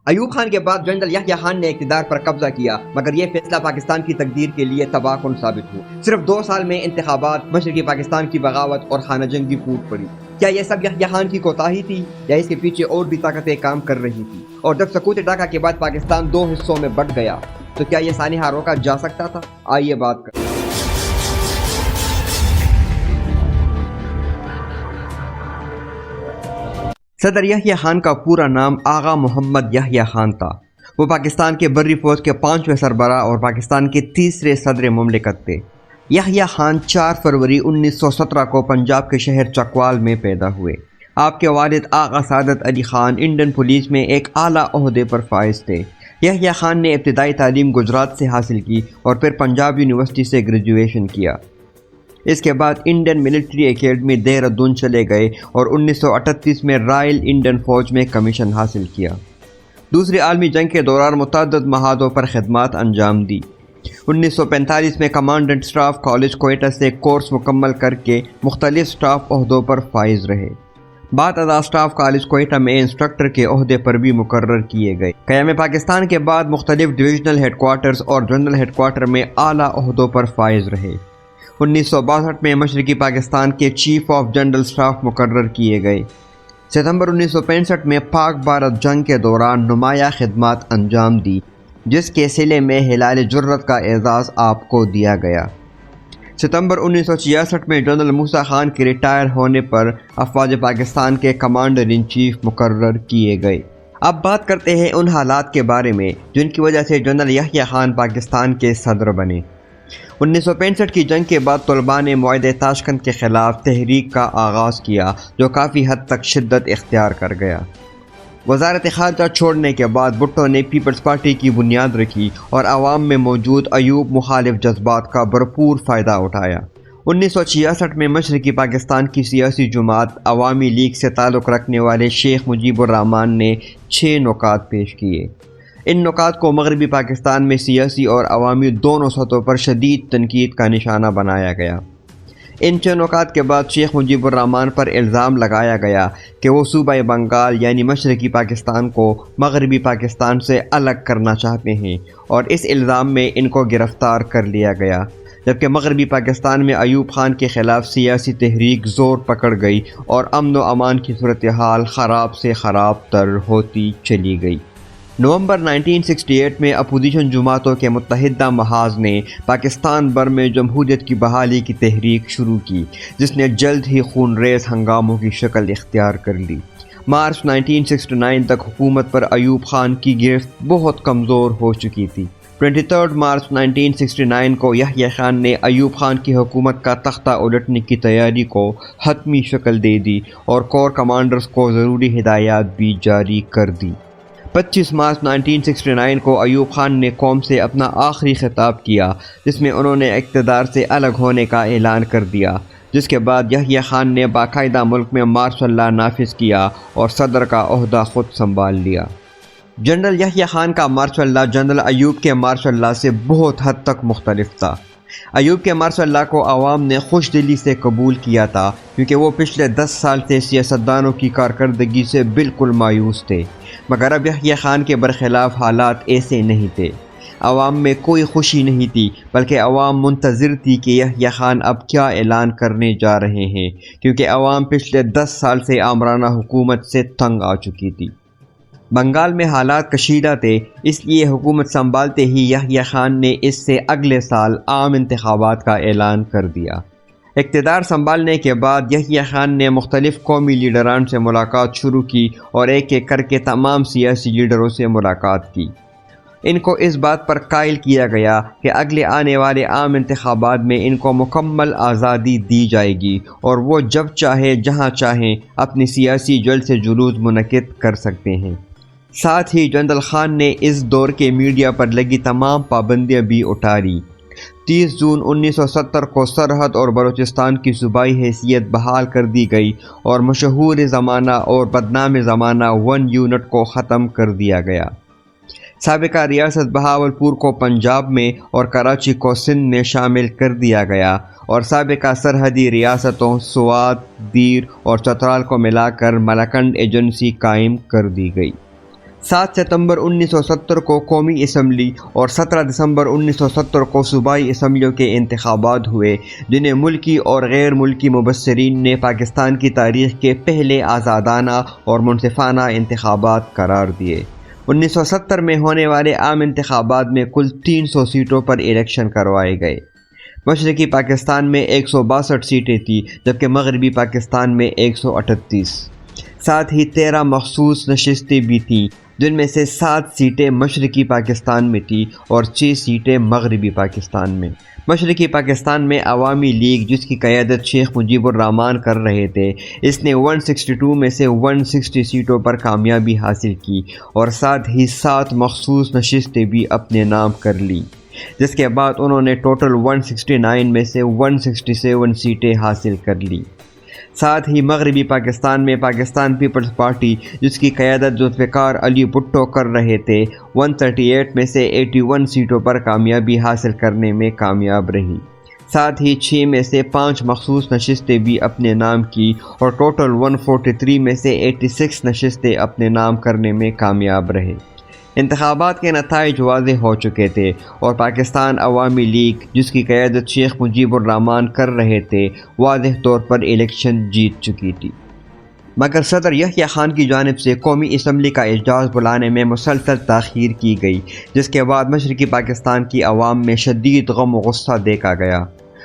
ایوب خان کے بعد جنرل یحییٰ خان نے اقتدار پر قبضہ کیا، مگر یہ فیصلہ پاکستان کی تقدیر کے لیے تباہ کن ثابت ہوا۔ صرف 2 سال میں انتخابات، مشرقی پاکستان کی بغاوت اور خانہ جنگی پھوٹ پڑی۔ کیا یہ سب یحییٰ خان کی کوتاہی تھی یا اس کے پیچھے اور بھی طاقتیں کام کر رہی تھیں؟ اور جب سقوط ڈھاکہ کے بعد پاکستان 2 حصوں میں بٹ گیا تو کیا یہ سانحہ روکا جا سکتا تھا؟ آئیے بات کریں۔ صدر یحییٰ خان کا پورا نام آغا محمد یحییٰ خان تھا۔ وہ پاکستان کے بری فوج کے 5ویں سربراہ اور پاکستان کے 3رے صدر مملکت تھے۔ یحییٰ خان 4 فروری 1917 کو پنجاب کے شہر چکوال میں پیدا ہوئے۔ آپ کے والد آغا سعادت علی خان انڈین پولیس میں ایک اعلیٰ عہدے پر فائز تھے۔ یحییٰ خان نے ابتدائی تعلیم گجرات سے حاصل کی اور پھر پنجاب یونیورسٹی سے گریجویشن کیا۔ اس کے بعد انڈین ملٹری اکیڈمی دہرادون چلے گئے اور 1938 میں رائل انڈین فوج میں کمیشن حاصل کیا۔ دوسری عالمی جنگ کے دوران متعدد محاذوں پر خدمات انجام دی۔ 1945 میں کمانڈنٹ سٹاف کالج کوئٹہ سے کورس مکمل کر کے مختلف سٹاف عہدوں پر فائز رہے۔ بعد ازاں سٹاف کالج کوئٹہ میں انسٹرکٹر کے عہدے پر بھی مقرر کیے گئے۔ قیام پاکستان کے بعد مختلف ڈویژنل ہیڈ کوارٹرز اور جنرل ہیڈ کوارٹر میں اعلیٰ عہدوں پر فائز رہے۔ 1962 میں مشرقی پاکستان کے چیف آف جنرل سٹاف مقرر کیے گئے۔ ستمبر 1965 میں پاک بھارت جنگ کے دوران نمایاں خدمات انجام دی، جس کے صلے میں ہلال جرت کا اعزاز آپ کو دیا گیا۔ ستمبر 1966 میں جنرل موسیٰ خان کے ریٹائر ہونے پر افواج پاکستان کے کمانڈر ان چیف مقرر کیے گئے۔ اب بات کرتے ہیں ان حالات کے بارے میں جن کی وجہ سے جنرل یحییٰ خان پاکستان کے صدر بنے۔ 1965 کی جنگ کے بعد طلباء نے معاہدہ تاشکند کے خلاف تحریک کا آغاز کیا، جو کافی حد تک شدت اختیار کر گیا۔ وزارت خارجہ چھوڑنے کے بعد بھٹو نے پیپلز پارٹی کی بنیاد رکھی اور عوام میں موجود ایوب مخالف جذبات کا بھرپور فائدہ اٹھایا۔ 1966 میں مشرقی پاکستان کی سیاسی جماعت عوامی لیگ سے تعلق رکھنے والے شیخ مجیب الرحمان نے 6 نکات پیش کیے۔ ان نکات کو مغربی پاکستان میں سیاسی اور عوامی دونوں سطحوں پر شدید تنقید کا نشانہ بنایا گیا۔ ان 6 نکات کے بعد شیخ مجیب الرحمان پر الزام لگایا گیا کہ وہ صوبہ بنگال یعنی مشرقی پاکستان کو مغربی پاکستان سے الگ کرنا چاہتے ہیں، اور اس الزام میں ان کو گرفتار کر لیا گیا، جبکہ مغربی پاکستان میں ایوب خان کے خلاف سیاسی تحریک زور پکڑ گئی اور امن و امان کی صورتحال خراب سے خراب تر ہوتی چلی گئی۔ نومبر 1968 میں اپوزیشن جماعتوں کے متحدہ محاذ نے پاکستان بھر میں جمہوریت کی بحالی کی تحریک شروع کی، جس نے جلد ہی خونریز ہنگاموں کی شکل اختیار کر لی۔ مارچ 1969 تک حکومت پر ایوب خان کی گرفت بہت کمزور ہو چکی تھی۔ 23 مارچ 1969 کو یحییٰ خان نے ایوب خان کی حکومت کا تختہ الٹنے کی تیاری کو حتمی شکل دے دی اور کور کمانڈرز کو ضروری ہدایات بھی جاری کر دی۔ 25 مارچ 1969 کو ایوب خان نے قوم سے اپنا آخری خطاب کیا، جس میں انہوں نے اقتدار سے الگ ہونے کا اعلان کر دیا، جس کے بعد یحییٰ خان نے باقاعدہ ملک میں مارشل لاء نافذ کیا اور صدر کا عہدہ خود سنبھال لیا۔ جنرل یحییٰ خان کا مارشل لاء جنرل ایوب کے مارشل لاء سے بہت حد تک مختلف تھا۔ ایوب کے مارشل لاء کو عوام نے خوش دلی سے قبول کیا تھا، کیونکہ وہ پچھلے 10 سال سے سیاستدانوں کی کارکردگی سے بالکل مایوس تھے، مگر اب یحییٰ خان کے برخلاف حالات ایسے نہیں تھے۔ عوام میں کوئی خوشی نہیں تھی، بلکہ عوام منتظر تھی کہ یحییٰ خان اب کیا اعلان کرنے جا رہے ہیں، کیونکہ عوام پچھلے 10 سال سے آمرانہ حکومت سے تنگ آ چکی تھی۔ بنگال میں حالات کشیدہ تھے، اس لیے حکومت سنبھالتے ہی یحییٰ خان نے اس سے اگلے سال عام انتخابات کا اعلان کر دیا۔ اقتدار سنبھالنے کے بعد یحییٰ خان نے مختلف قومی لیڈران سے ملاقات شروع کی اور ایک ایک کر کے تمام سیاسی لیڈروں سے ملاقات کی۔ ان کو اس بات پر قائل کیا گیا کہ اگلے آنے والے عام انتخابات میں ان کو مکمل آزادی دی جائے گی اور وہ جب چاہے جہاں چاہیں اپنی سیاسی جلسے سے جلوس منعقد کر سکتے ہیں۔ ساتھ ہی جنرل خان نے اس دور کے میڈیا پر لگی تمام پابندیاں بھی اٹھا لی۔ 30 جون 1970 کو سرحد اور بلوچستان کی صوبائی حیثیت بحال کر دی گئی اور مشہور زمانہ اور بدنام زمانہ 1 یونٹ کو ختم کر دیا گیا۔ سابقہ ریاست بہاولپور کو پنجاب میں اور کراچی کو سندھ میں شامل کر دیا گیا اور سابقہ سرحدی ریاستوں سوات، دیر اور چترال کو ملا کر ملاکنڈ ایجنسی قائم کر دی گئی۔ 7 ستمبر 1970 کو قومی اسمبلی اور 17 دسمبر 1970 کو صوبائی اسمبلیوں کے انتخابات ہوئے، جنہیں ملکی اور غیر ملکی مبصرین نے پاکستان کی تاریخ کے پہلے آزادانہ اور منصفانہ انتخابات قرار دیے۔ 1970 میں ہونے والے عام انتخابات میں کل 300 سیٹوں پر الیکشن کروائے گئے۔ مشرقی پاکستان میں 162 سیٹیں تھیں، جبکہ مغربی پاکستان میں 138۔ ساتھ ہی 13 مخصوص نشستیں بھی تھیں، جن میں سے 7 سیٹیں مشرقی پاکستان میں تھیں اور 6 سیٹیں مغربی پاکستان میں۔ مشرقی پاکستان میں عوامی لیگ، جس کی قیادت شیخ مجیب الرحمان کر رہے تھے، اس نے 162 میں سے 160 سیٹوں پر کامیابی حاصل کی اور ساتھ ہی 7 مخصوص نشستیں بھی اپنے نام کر لیں، جس کے بعد انہوں نے ٹوٹل 169 میں سے 167 سیٹیں حاصل کر لیں۔ ساتھ ہی مغربی پاکستان میں پاکستان پیپلز پارٹی، جس کی قیادت ذوالفقار علی بھٹو کر رہے تھے، 138 میں سے 81 سیٹوں پر کامیابی حاصل کرنے میں کامیاب رہی۔ ساتھ ہی 6 میں سے 5 مخصوص نشستیں بھی اپنے نام کی اور ٹوٹل 143 میں سے 86 نشستیں اپنے نام کرنے میں کامیاب رہے۔ انتخابات کے نتائج واضح ہو چکے تھے اور پاکستان عوامی لیگ، جس کی قیادت شیخ مجیب الرحمان کر رہے تھے، واضح طور پر الیکشن جیت چکی تھی۔ مگر صدر یحییٰ خان کی جانب سے قومی اسمبلی کا اجلاس بلانے میں مسلسل تاخیر کی گئی، جس کے بعد مشرقی پاکستان کی عوام میں شدید غم و غصہ دیکھا گیا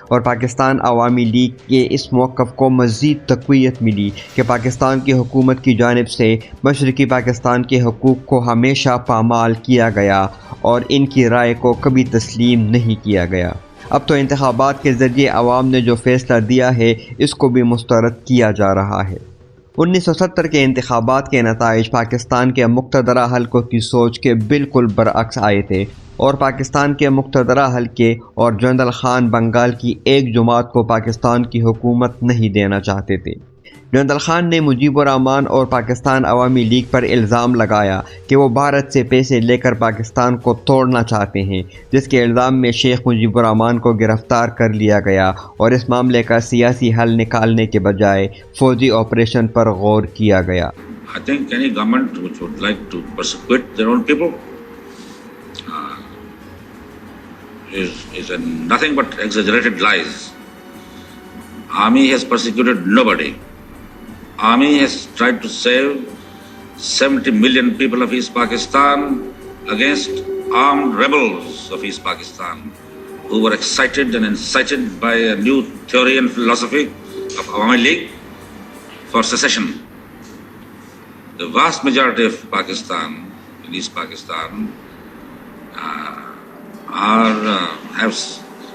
اور پاکستان عوامی لیگ کے اس موقف کو مزید تقویت ملی کہ پاکستان کی حکومت کی جانب سے مشرقی پاکستان کے حقوق کو ہمیشہ پامال کیا گیا اور ان کی رائے کو کبھی تسلیم نہیں کیا گیا۔ اب تو انتخابات کے ذریعے عوام نے جو فیصلہ دیا ہے، اس کو بھی مسترد کیا جا رہا ہے۔ 1970 کے انتخابات کے نتائج پاکستان کے مقتدرہ حلقوں کی سوچ کے بالکل برعکس آئے تھے اور پاکستان کے مقتدرہ حلقے اور جنرل خان بنگال کی ایک جماعت کو پاکستان کی حکومت نہیں دینا چاہتے تھے۔ جنرل خان نے مجیب الرحمان اور پاکستان عوامی لیگ پر الزام لگایا کہ وہ بھارت سے پیسے لے کر پاکستان کو توڑنا چاہتے ہیں، جس کے الزام میں شیخ مجیب الرحمان کو گرفتار کر لیا گیا اور اس معاملے کا سیاسی حل نکالنے کے بجائے فوجی آپریشن پر غور کیا گیا۔ I think any government which would like to persecute their own people is nothing but exaggerated lies. Army has persecuted nobody. Army has tried to save 70 million people of East Pakistan against armed rebels of East Pakistan who were excited and incited by a new theory and philosophy of Awami League for secession. The vast majority of Pakistan, in East Pakistan, have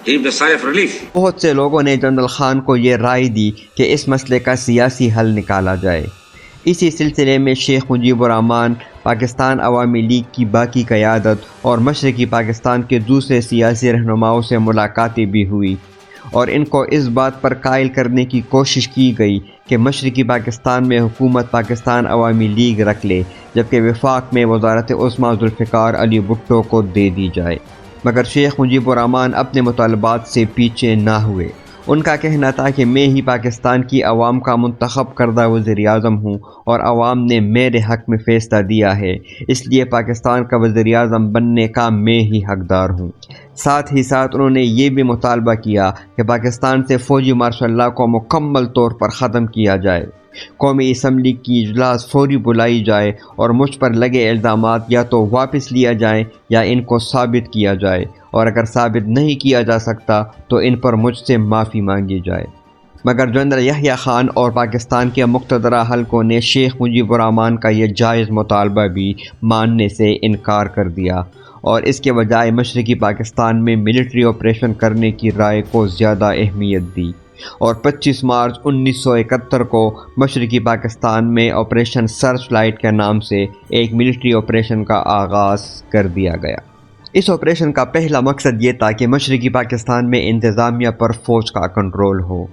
heaved a sigh of relief. بہت سے لوگوں نے general Khan کو یہ رائے دی کہ اس مسئلے کا سیاسی حل نکالا جائے۔ اسی سلسلے میں شیخ مجیب الرحمان، پاکستان عوامی لیگ کی باقی قیادت اور مشرقی پاکستان کے دوسرے سیاسی رہنماؤں سے ملاقاتیں بھی ہوئی اور ان کو اس بات پر قائل کرنے کی کوشش کی گئی کہ مشرقی پاکستان میں حکومت پاکستان عوامی لیگ رکھ لے، جبکہ وفاق میں وزارت عظمیٰ ذوالفقار علی بھٹو کو دے دی جائے۔ مگر شیخ مجیب الرحمان اپنے مطالبات سے پیچھے نہ ہوئے۔ ان کا کہنا تھا کہ میں ہی پاکستان کی عوام کا منتخب کردہ وزیر اعظم ہوں اور عوام نے میرے حق میں فیصلہ دیا ہے، اس لیے پاکستان کا وزیر اعظم بننے کا میں ہی حقدار ہوں۔ ساتھ ہی ساتھ انہوں نے یہ بھی مطالبہ کیا کہ پاکستان سے فوجی مارشل لا کو مکمل طور پر ختم کیا جائے، قومی اسمبلی کی اجلاس فوری بلائی جائے اور مجھ پر لگے الزامات یا تو واپس لیا جائیں یا ان کو ثابت کیا جائے، اور اگر ثابت نہیں کیا جا سکتا تو ان پر مجھ سے معافی مانگی جائے۔ مگر جنرل یحییٰ خان اور پاکستان کے مقتدرہ حلقوں نے شیخ مجیب الرحمان کا یہ جائز مطالبہ بھی ماننے سے انکار کر دیا اور اس کے بجائے مشرقی پاکستان میں ملٹری آپریشن کرنے کی رائے کو زیادہ اہمیت دی اور 25 مارچ 1971 کو مشرقی پاکستان میں آپریشن سرچ لائٹ کے نام سے ایک ملٹری آپریشن کا آغاز کر دیا گیا۔ اس آپریشن کا پہلا مقصد یہ تھا کہ مشرقی پاکستان میں انتظامیہ پر فوج کا کنٹرول ہو۔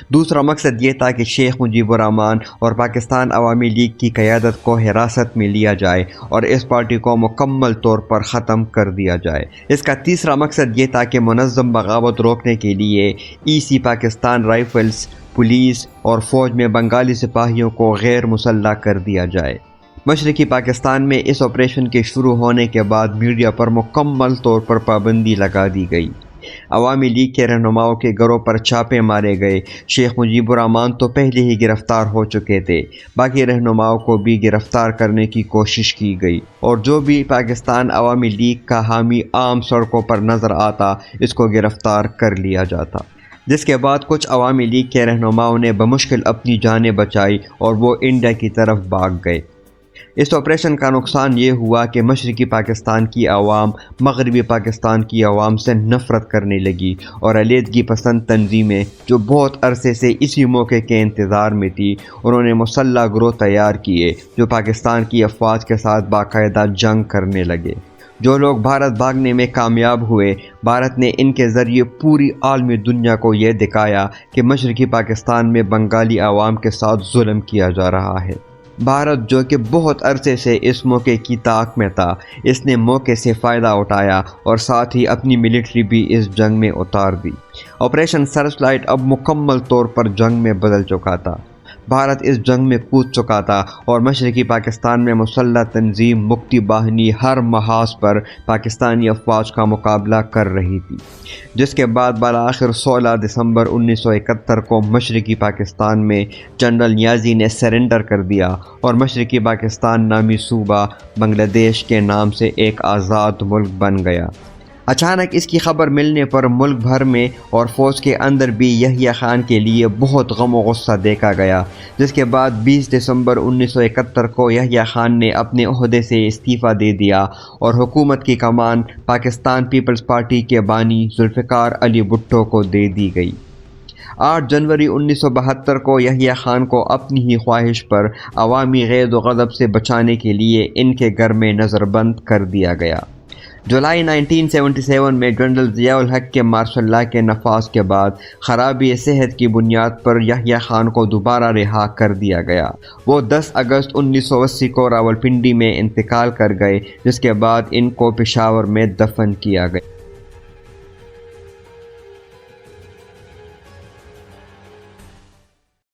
دوسرا مقصد یہ تھا کہ شیخ مجیب الرحمان اور پاکستان عوامی لیگ کی قیادت کو حراست میں لیا جائے اور اس پارٹی کو مکمل طور پر ختم کر دیا جائے۔ اس کا تیسرا مقصد یہ تھا کہ منظم بغاوت روکنے کے لیے ایسی پاکستان رائفلز، پولیس اور فوج میں بنگالی سپاہیوں کو غیر مسلح کر دیا جائے۔ مشرقی پاکستان میں اس آپریشن کے شروع ہونے کے بعد میڈیا پر مکمل طور پر پابندی لگا دی گئی۔ عوامی لیگ کے رہنماؤں کے گھروں پر چھاپے مارے گئے۔ شیخ مجیب الرحمان تو پہلے ہی گرفتار ہو چکے تھے، باقی رہنماؤں کو بھی گرفتار کرنے کی کوشش کی گئی، اور جو بھی پاکستان عوامی لیگ کا حامی عام سڑکوں پر نظر آتا اس کو گرفتار کر لیا جاتا، جس کے بعد کچھ عوامی لیگ کے رہنماؤں نے بمشکل اپنی جانیں بچائی اور وہ انڈیا کی طرف بھاگ گئے۔ اس آپریشن کا نقصان یہ ہوا کہ مشرقی پاکستان کی عوام مغربی پاکستان کی عوام سے نفرت کرنے لگی، اور علیحدگی پسند تنظیمیں جو بہت عرصے سے اسی موقع کے انتظار میں تھی، انہوں نے مسلح گروہ تیار کیے جو پاکستان کی افواج کے ساتھ باقاعدہ جنگ کرنے لگے۔ جو لوگ بھارت بھاگنے میں کامیاب ہوئے، بھارت نے ان کے ذریعے پوری عالمی دنیا کو یہ دکھایا کہ مشرقی پاکستان میں بنگالی عوام کے ساتھ ظلم کیا جا رہا ہے۔ بھارت جو کہ بہت عرصے سے اس موقع کی طاق میں تھا، اس نے موقع سے فائدہ اٹھایا اور ساتھ ہی اپنی ملٹری بھی اس جنگ میں اتار دی۔ آپریشن سرچ لائٹ اب مکمل طور پر جنگ میں بدل چکا تھا۔ بھارت اس جنگ میں کود چکا تھا اور مشرقی پاکستان میں مسلح تنظیم مکتی باہنی ہر محاذ پر پاکستانی افواج کا مقابلہ کر رہی تھی، جس کے بعد بالآخر 16 دسمبر 1971 کو مشرقی پاکستان میں جنرل نیازی نے سرنڈر کر دیا اور مشرقی پاکستان نامی صوبہ بنگلہ دیش کے نام سے ایک آزاد ملک بن گیا۔ اچانک اس کی خبر ملنے پر ملک بھر میں اور فوج کے اندر بھی یحییٰ خان کے لیے بہت غم و غصہ دیکھا گیا، جس کے بعد 20 دسمبر 1971 کو یحییٰ خان نے اپنے عہدے سے استعفیٰ دے دیا اور حکومت کی کمان پاکستان پیپلز پارٹی کے بانی ذوالفقار علی بھٹو کو دے دی گئی۔ 8 جنوری 1972 کو یحییٰ خان کو اپنی ہی خواہش پر عوامی غیظ و غضب سے بچانے کے لیے ان کے گھر میں نظر بند کر دیا گیا۔ جولائی 1977 میں جنرل ضیاء الحق کے مارشل لا کے نفاذ کے بعد خرابی صحت کی بنیاد پر یحییٰ خان کو دوبارہ رہا کر دیا گیا۔ وہ 10 اگست 1980 کو راولپنڈی میں انتقال کر گئے، جس کے بعد ان کو پشاور میں دفن کیا گیا۔